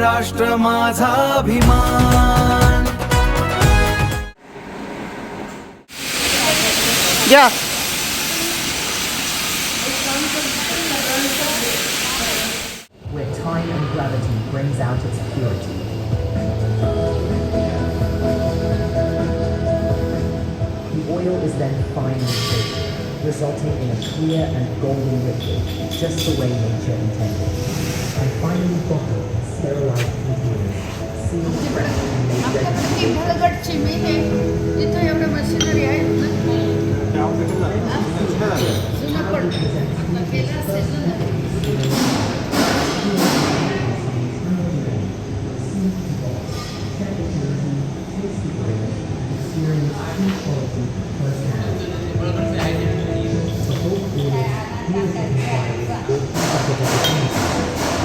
महाराष्ट्र माझा अभिमान. या where time and gravity brings out its purity. The oil is then finely filtered, resulting in a clear and golden liquid, just the way nature intended. And finally bottled in sterilized containers, sealed fresh and made ready for ती भरगट चिमी हे इथं एवढ्या machinery आहेत ना जुनं पण केलं असेल ना.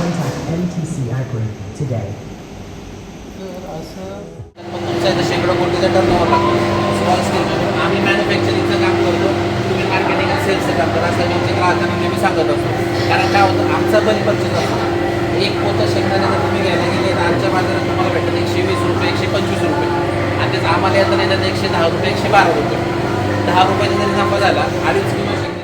Contact MTC Agri today. तुमच्या इथं शेकडो कोटीचा टर्नओव्हर लागतो स्मॉल स्केल. आम्ही मॅन्युफॅक्चरिंगचं काम करतो, तुम्ही मार्केटिंग आणि सेल्सचं काम करा असं आमच्या ग्राहकांना नेहमी सांगत असतो. कारण काय होतं आमचा बल्क परचेस असतो. एक पोतं शेंगदाणे जर तुम्ही घ्यायला गेले तर आमच्या बाजारात तुम्हाला भेटतं 120 रुपये 125 रुपये आणि त्याचं आम्हाला येतं येतात 110 रुपये 112 रुपये. 10 रुपयाचा जरी नफा झाला 2.5 किलो शेंगदाणे.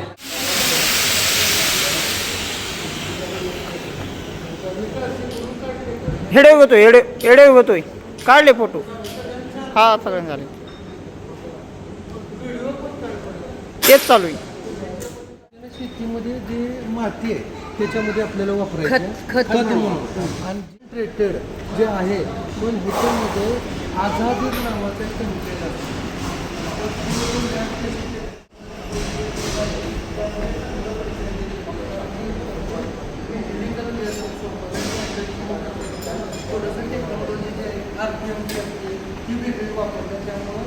हेडे होतोय एडे होतोय. काढले फोटो. हा सगळ्यांनी झाले. तेच चालू आहे. शेतीमध्ये जे माती आहे त्याच्यामध्ये आपल्याला वापरायचं खत म्हणून आणि ट्रेटेड जे आहे पण ह्याच्यामध्ये आझादीर नावाचं केमिकल आहे. टेक्नॉलॉजी जी आहे RPM ची असते ती वेगळी वापरतात. त्यामुळं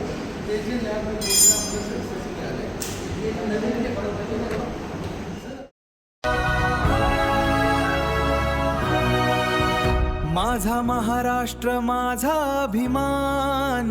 ते जे लॅब आपलं सक्सेस मिळालं आहे एक नवीन टेक्नॉलॉजी. माझा महाराष्ट्र माझा अभिमान.